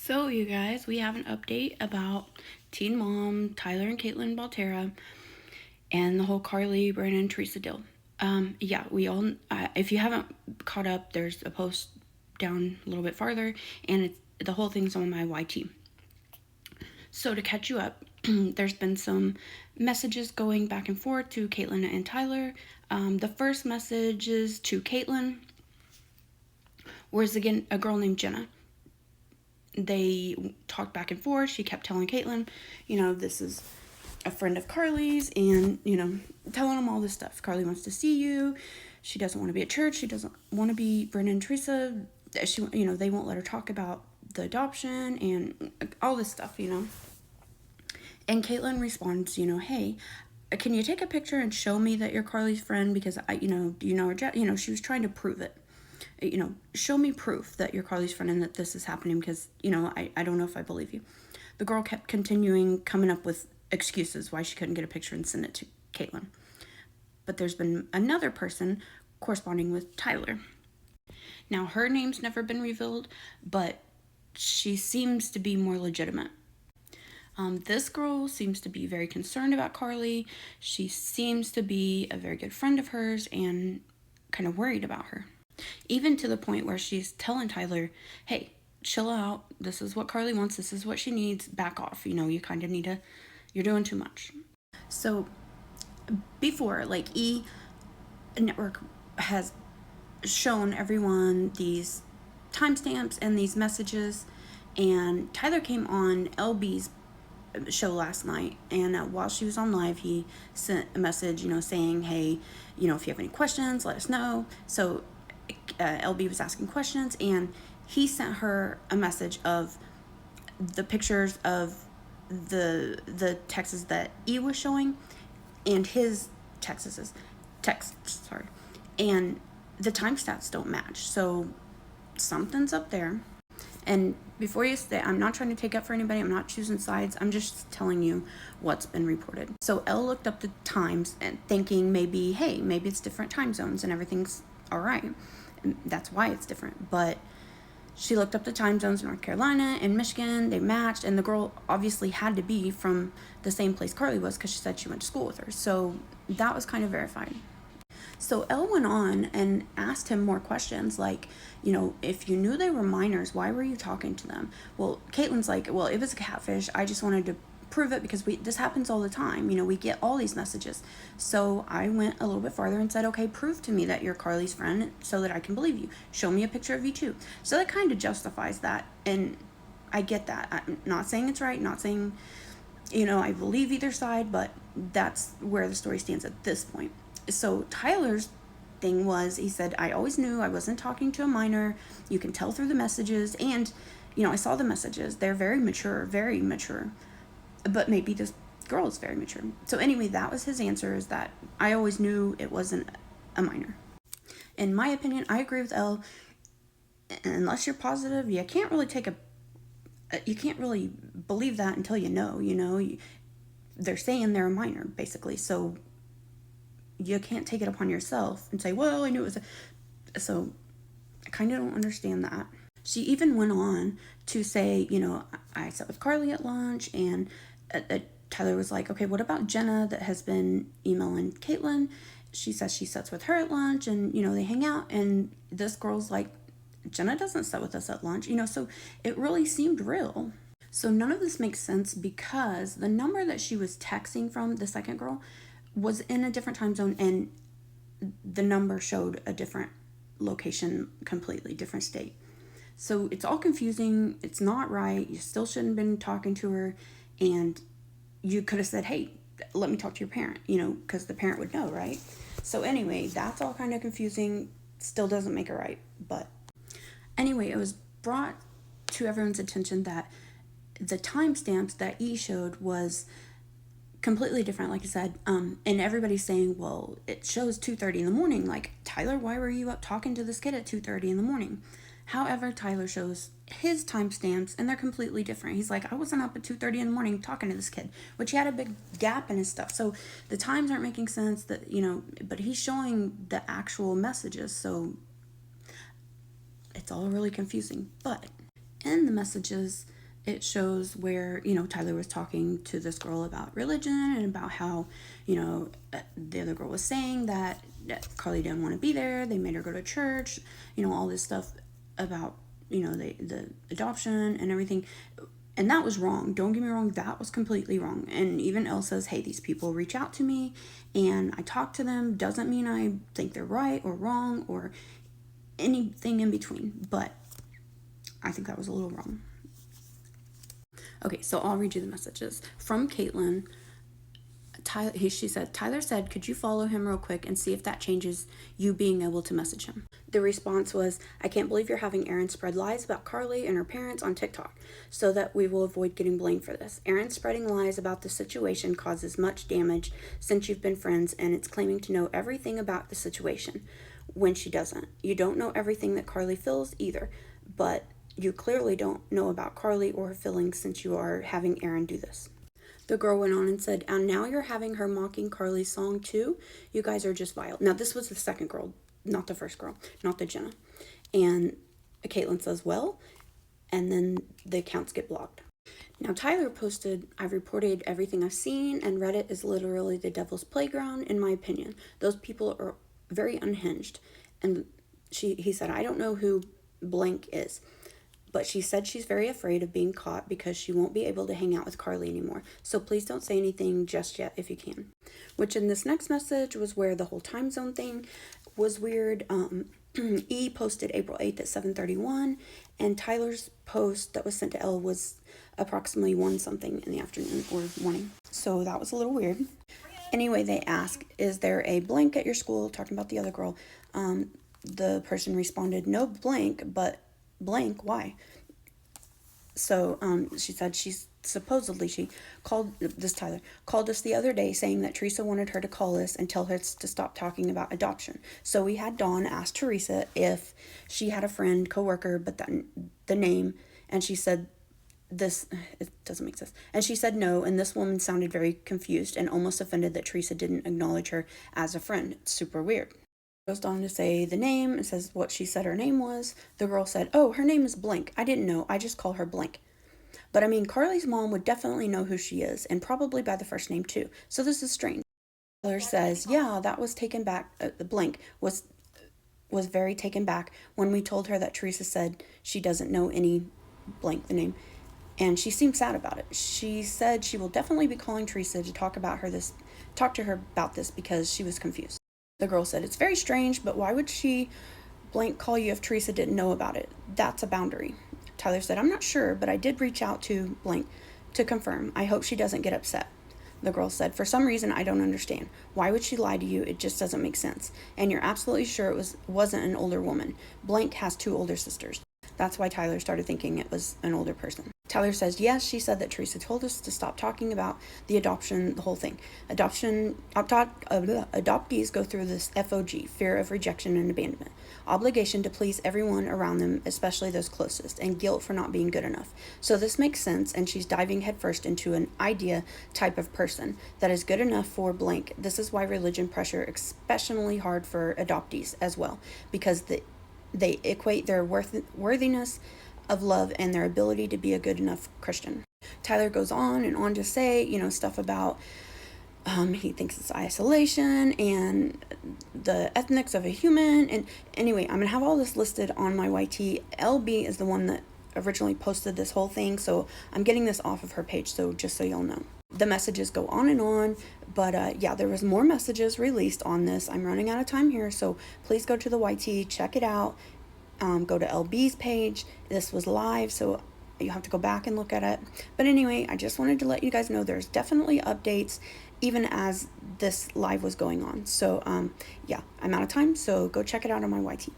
So, you guys, we have an update about Teen Mom, Tyler and Caitlin Baltera, and the whole Carly, Brandon, Teresa deal. We all, if you haven't caught up, there's a post down a little bit farther, and the whole thing's on my YT. So, to catch you up, there's been some messages going back and forth to Caitlin and Tyler. The first message is to Caitlin, where's again a girl named Jenna. They talked back and forth. She kept telling Caitlin, this is a friend of Carly's, and, telling them all this stuff. Carly wants to see you. She doesn't want to be at church. She doesn't want to be Brandon and Teresa. They won't let her talk about the adoption and all this stuff, And Caitlin responds, hey, can you take a picture and show me that you're Carly's friend? Because do you know her? She was trying to prove it. Show me proof that you're Carly's friend and that this is happening, because, I don't know if I believe you. The girl kept coming up with excuses why she couldn't get a picture and send it to Caitlin. But there's been another person corresponding with Tyler. Now, her name's never been revealed, but she seems to be more legitimate. This girl seems to be very concerned about Carly. She seems to be a very good friend of hers and kind of worried about her. Even to the point where she's telling Tyler, hey, chill out. This is what Carly wants. This is what she needs. Back off. You kind of need you're doing too much. So before, E! Network has shown everyone these timestamps and these messages, and Tyler came on LB's show last night, and while she was on live, he sent a message, saying, hey, if you have any questions, let us know. So LB was asking questions, and he sent her a message of the pictures of the texts that E was showing and his texts, and the timestamps don't match. So something's up there. And before you say, I'm not trying to take up for anybody, I'm not choosing sides, I'm just telling you what's been reported. So Elle looked up the times and thinking maybe it's different time zones and everything's all right. And that's why it's different. But she looked up the time zones in North Carolina and Michigan. They matched, and the girl obviously had to be from the same place Carly was, because she said she went to school with her. So that was kind of verified. So Elle went on and asked him more questions, like, if you knew they were minors, why were you talking to them? Well, Caitlin's like, well, it was a catfish. I just wanted to prove it because this happens all the time. We get all these messages. So I went a little bit farther and said, okay, prove to me that you're Carly's friend so that I can believe you. Show me a picture of you too. So that kind of justifies that. And I get that. I'm not saying it's right, not saying, I believe either side, but that's where the story stands at this point. So Tyler's thing was, he said, I always knew I wasn't talking to a minor. You can tell through the messages. And, I saw the messages. They're very mature. But maybe this girl is very mature. So anyway, that was his answer, is that I always knew it wasn't a minor. In my opinion, I agree with Elle. Unless you're positive, you can't really believe that until you know. They're saying they're a minor, basically. So you can't take it upon yourself and say, well, I knew it was so I kind of don't understand that. She even went on to say, I sat with Carly at lunch, and Tyler was like, okay, what about Jenna that has been emailing Caitlin? She says she sits with her at lunch, and, they hang out, and this girl's like, Jenna doesn't sit with us at lunch, so it really seemed real. So none of this makes sense, because the number that she was texting from, the second girl, was in a different time zone, and the number showed a different location, completely different state. So it's all confusing. It's not right. You still shouldn't have been talking to her, and you could have said, hey, let me talk to your parent, because the parent would know, right? So anyway, that's all kind of confusing. Still doesn't make it right. But anyway, it was brought to everyone's attention that the timestamps that E showed was completely different, like I said, and everybody's saying, well, it shows 2:30 in the morning. Like, Tyler, why were you up talking to this kid at 2:30 in the morning? However, Tyler shows his timestamps, and they're completely different. He's like, I wasn't up at 2:30 in the morning talking to this kid, which he had a big gap in his stuff. So the times aren't making sense, that, but he's showing the actual messages. So it's all really confusing. But in the messages, it shows where, you know, Tyler was talking to this girl about religion and about how, you know, the other girl was saying that Carly didn't want to be there. They made her go to church, you know, all this stuff about, you know, the adoption and everything. And that was wrong. Don't get me wrong, that was completely wrong. And even Elle says, hey, these people reach out to me and I talk to them. Doesn't mean I think they're right or wrong or anything in between. But I think that was a little wrong. Okay, so I'll read you the messages. From Caitlin, she said, Tyler said, could you follow him real quick and see if that changes you being able to message him? The response was, I can't believe you're having Aaron spread lies about Carly and her parents on TikTok so that we will avoid getting blamed for this. Aaron spreading lies about the situation causes much damage since you've been friends, and it's claiming to know everything about the situation when she doesn't. You don't know everything that Carly feels either, but you clearly don't know about Carly or her feelings since you are having Aaron do this. The girl went on and said, and now you're having her mocking Carly's song too? You guys are just vile. Now, this was the second girl, not the first girl, not the Jenna. And Caitlin says, well, and then the accounts get blocked. Now, Tyler posted, I've reported everything I've seen, and Reddit is literally the devil's playground, in my opinion. Those people are very unhinged. And he said, I don't know who blank is. But she said she's very afraid of being caught because she won't be able to hang out with Carly anymore. So please don't say anything just yet if you can. Which in this next message was where the whole time zone thing was weird. E posted April 8th at 7:31, and Tyler's post that was sent to Elle was approximately 1 something in the afternoon or morning. So that was a little weird. Anyway, they ask, is there a blank at your school? Talking about the other girl. The person responded, no blank, but blank, why? So she said she called Tyler called us the other day saying that Teresa wanted her to call us and tell us to stop talking about adoption. So we had Dawn ask Teresa if she had a friend, coworker, but the name, and she said this, it doesn't make sense. And she said no, and this woman sounded very confused and almost offended that Teresa didn't acknowledge her as a friend. It's super weird. Goes on to say the name. It says what she said her name was. The girl said, oh, her name is blank. I didn't know. I just call her blank. But I mean, Carly's mom would definitely know who she is, and probably by the first name too. So this is strange. Tyler says, yeah, that was taken back. The blank was very taken back when we told her that Teresa said she doesn't know any blank, the name. And she seemed sad about it. She said she will definitely be calling Teresa to talk to her about this because she was confused. The girl said, it's very strange, but why would she blank call you if Teresa didn't know about it? That's a boundary. Tyler said, I'm not sure, but I did reach out to blank to confirm. I hope she doesn't get upset. The girl said, for some reason, I don't understand. Why would she lie to you? It just doesn't make sense. And you're absolutely sure it wasn't an older woman. Blank has 2 older sisters. That's why Tyler started thinking it was an older person. Tyler says, yes, she said that Teresa told us to stop talking about the adoption, the whole thing. Adoptees go through this FOG, fear of rejection and abandonment, obligation to please everyone around them, especially those closest, and guilt for not being good enough. So this makes sense, and she's diving headfirst into an idea type of person that is good enough for blank. This is why religion pressure especially hard for adoptees as well, because they equate their worthiness of love and their ability to be a good enough Christian. Tyler goes on and on to say, stuff about he thinks it's isolation and the ethnics of a human. And anyway, I'm going to have all this listed on my YT. LB is the one that originally posted this whole thing, so I'm getting this off of her page, so just so y'all know. The messages go on, but yeah, there was more messages released on this. I'm running out of time here, so please go to the YT, check it out. Go to LB's page. This was live, so you have to go back and look at it. But anyway, I just wanted to let you guys know there's definitely updates even as this live was going on. So yeah, I'm out of time, so go check it out on my YT.